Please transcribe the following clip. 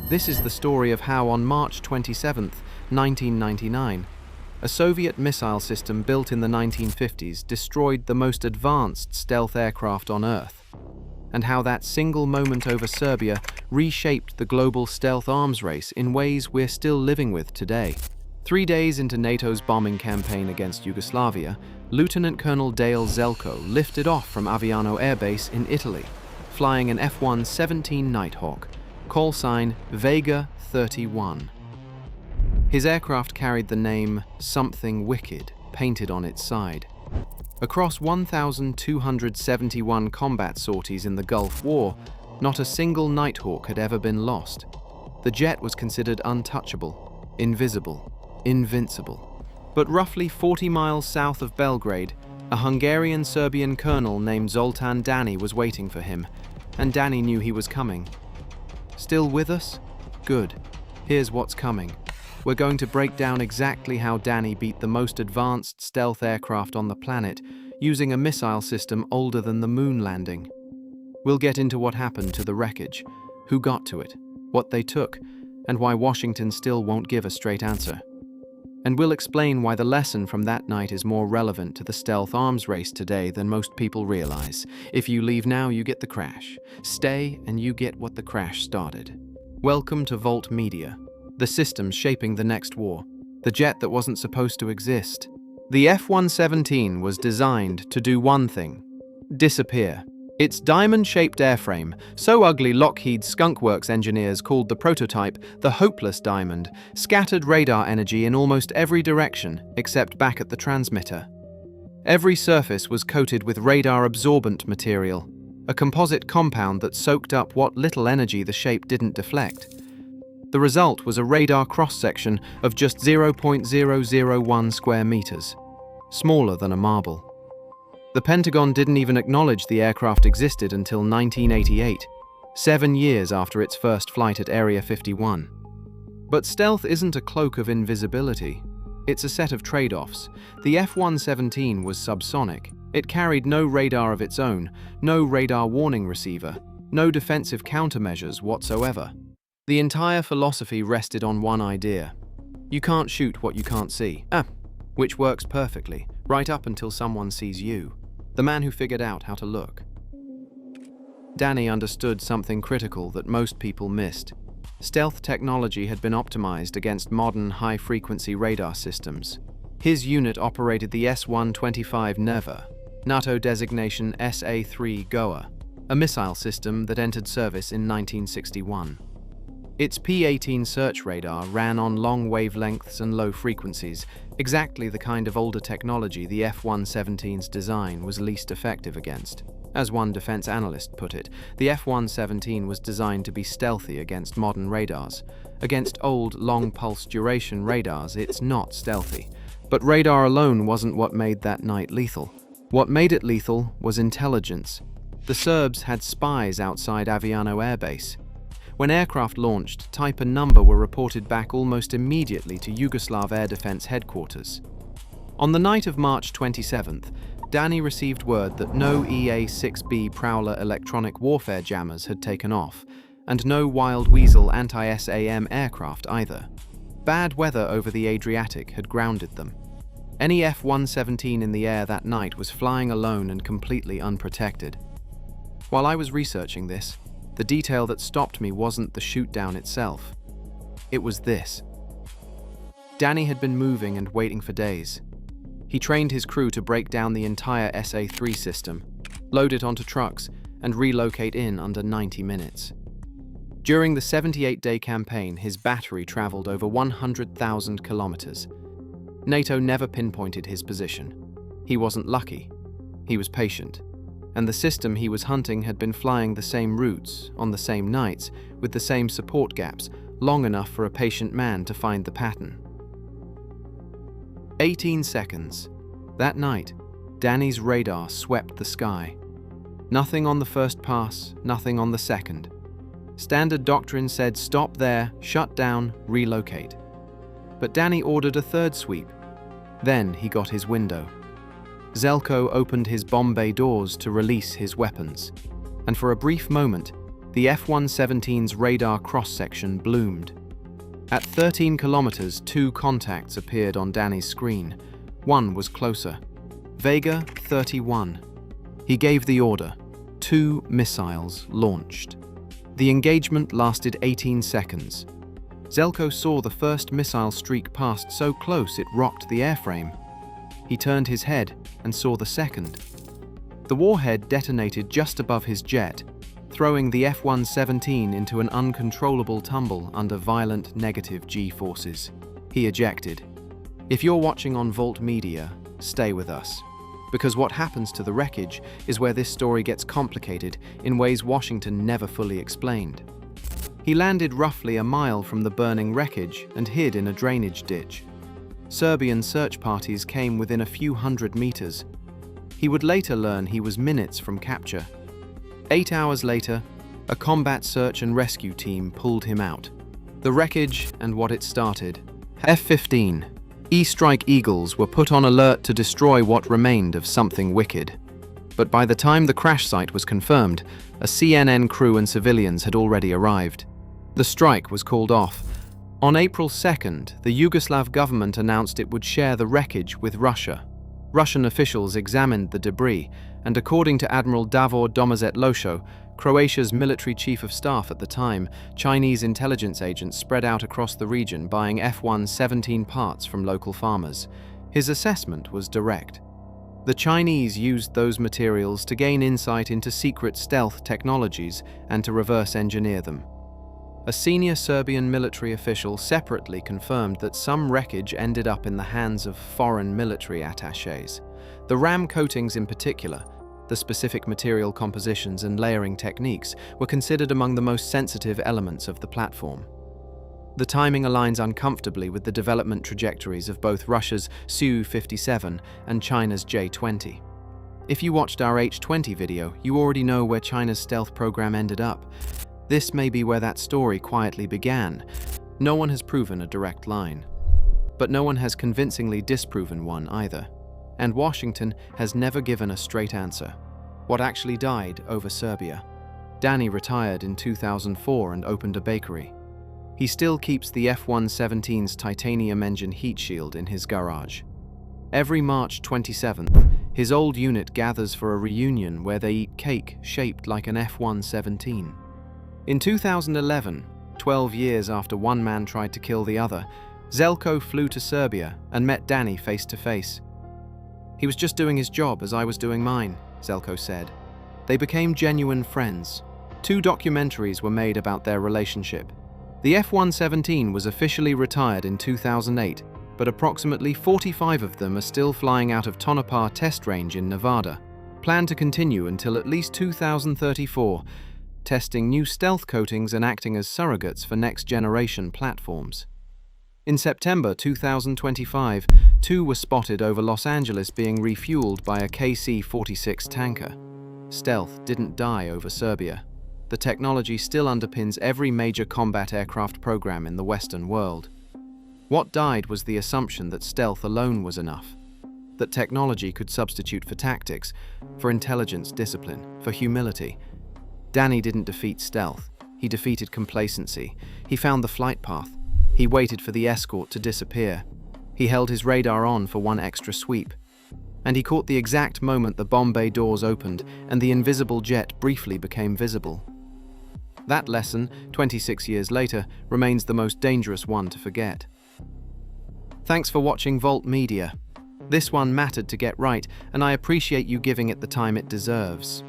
This is the story of how on March 27, 1999, a Soviet missile system built in the 1950s destroyed the most advanced stealth aircraft on Earth, and how that single moment over Serbia reshaped the global stealth arms race in ways we're still living with today. 3 days into NATO's bombing campaign against Yugoslavia, Lieutenant Colonel Dale Zelko lifted off from Aviano Air Base in Italy, flying an F-117 Nighthawk, call sign Vega 31. His aircraft carried the name Something Wicked painted on its side. Across 1,271 combat sorties in the Gulf War, not a single Nighthawk had ever been lost. The jet was considered untouchable, invisible, invincible. But roughly 40 miles south of Belgrade, a Hungarian-Serbian colonel named Zoltán Dani was waiting for him, and Dani knew he was coming. Still with us? Good. Here's what's coming. We're going to break down exactly how Dani beat the most advanced stealth aircraft on the planet using a missile system older than the moon landing. We'll get into what happened to the wreckage, who got to it, what they took, and why Washington still won't give a straight answer. And we'll explain why the lesson from that night is more relevant to the stealth arms race today than most people realize. If you leave now, you get the crash. Stay, and you get what the crash started. Welcome to Volt Media, the systems shaping the next war, the jet that wasn't supposed to exist. The F-117 was designed to do one thing: disappear. Its diamond-shaped airframe, so ugly Lockheed Skunk Works engineers called the prototype the Hopeless Diamond, scattered radar energy in almost every direction except back at the transmitter. Every surface was coated with radar-absorbent material, a composite compound that soaked up what little energy the shape didn't deflect. The result was a radar cross-section of just 0.001 square meters, smaller than a marble. The Pentagon didn't even acknowledge the aircraft existed until 1988, 7 years after its first flight at Area 51. But stealth isn't a cloak of invisibility. It's a set of trade-offs. The F-117 was subsonic. It carried no radar of its own, no radar warning receiver, no defensive countermeasures whatsoever. The entire philosophy rested on one idea: you can't shoot what you can't see. Which works perfectly, right up until someone sees you, the man who figured out how to look. Dani understood something critical that most people missed. Stealth technology had been optimized against modern high-frequency radar systems. His unit operated the S-125 Neva, NATO designation SA-3 Goa, a missile system that entered service in 1961. Its P-18 search radar ran on long wavelengths and low frequencies, exactly the kind of older technology the F-117's design was least effective against. As one defense analyst put it, the F-117 was designed to be stealthy against modern radars. Against old, long-pulse duration radars, it's not stealthy. But radar alone wasn't what made that night lethal. What made it lethal was intelligence. The Serbs had spies outside Aviano Air Base. When aircraft launched, type and number were reported back almost immediately to Yugoslav Air Defense Headquarters. On the night of March 27th, Dani received word that no EA-6B Prowler electronic warfare jammers had taken off, and no Wild Weasel anti-SAM aircraft either. Bad weather over the Adriatic had grounded them. Any F-117 in the air that night was flying alone and completely unprotected. While I was researching this, the detail that stopped me wasn't the shootdown itself. It was this. Dani had been moving and waiting for days. He trained his crew to break down the entire SA-3 system, load it onto trucks, and relocate in under 90 minutes. During the 78-day campaign, his battery traveled over 100,000 kilometers. NATO never pinpointed his position. He wasn't lucky. He was patient. And the system he was hunting had been flying the same routes, on the same nights, with the same support gaps, long enough for a patient man to find the pattern. 18 seconds. That night, Dani's radar swept the sky. Nothing on the first pass, nothing on the second. Standard doctrine said stop there, shut down, relocate. But Dani ordered a third sweep. Then he got his window. Zelko opened his bomb bay doors to release his weapons, and for a brief moment, the F-117's radar cross-section bloomed. At 13 kilometers, 2 contacts appeared on Dani's screen. One was closer. Vega 31. He gave the order. 2 missiles launched. The engagement lasted 18 seconds. Željko saw the first missile streak past so close it rocked the airframe. He turned his head and saw the second. The warhead detonated just above his jet, throwing the F-117 into an uncontrollable tumble under violent negative G-forces. He ejected. If you're watching on Volt Media, stay with us. Because what happens to the wreckage is where this story gets complicated in ways Washington never fully explained. He landed roughly a mile from the burning wreckage and hid in a drainage ditch. Serbian search parties came within a few hundred meters. He would later learn he was minutes from capture. 8 hours later, a combat search and rescue team pulled him out. The wreckage and what it started. F-15 E-Strike Eagles were put on alert to destroy what remained of something wicked. But by the time the crash site was confirmed, a CNN crew and civilians had already arrived. The strike was called off. On April 2nd, the Yugoslav government announced it would share the wreckage with Russia. Russian officials examined the debris, and according to Admiral Davor Domazet-Losho, Croatia's military chief of staff at the time, Chinese intelligence agents spread out across the region buying F-117 parts from local farmers. His assessment was direct. The Chinese used those materials to gain insight into secret stealth technologies and to reverse engineer them. A senior Serbian military official separately confirmed that some wreckage ended up in the hands of foreign military attachés. The RAM coatings in particular, the specific material compositions and layering techniques, were considered among the most sensitive elements of the platform. The timing aligns uncomfortably with the development trajectories of both Russia's Su-57 and China's J-20. If you watched our H-20 video, you already know where China's stealth program ended up. This may be where that story quietly began. No one has proven a direct line. But no one has convincingly disproven one either. And Washington has never given a straight answer. What actually died over Serbia? Dani retired in 2004 and opened a bakery. He still keeps the F-117's titanium engine heat shield in his garage. Every March 27th, his old unit gathers for a reunion where they eat cake shaped like an F-117. In 2011, 12 years after one man tried to kill the other, Željko flew to Serbia and met Dani face to face. "He was just doing his job as I was doing mine," Željko said. They became genuine friends. 2 documentaries were made about their relationship. The F-117 was officially retired in 2008, but approximately 45 of them are still flying out of Tonopah Test Range in Nevada, planned to continue until at least 2034, testing new stealth coatings and acting as surrogates for next-generation platforms. In September 2025, 2 were spotted over Los Angeles being refueled by a KC-46 tanker. Stealth didn't die over Serbia. The technology still underpins every major combat aircraft program in the Western world. What died was the assumption that stealth alone was enough, that technology could substitute for tactics, for intelligence discipline, for humility. Dani didn't defeat stealth. He defeated complacency. He found the flight path. He waited for the escort to disappear. He held his radar on for one extra sweep. And he caught the exact moment the bomb bay doors opened and the invisible jet briefly became visible. That lesson, 26 years later, remains the most dangerous one to forget. Thanks for watching Volt Media. This one mattered to get right, and I appreciate you giving it the time it deserves.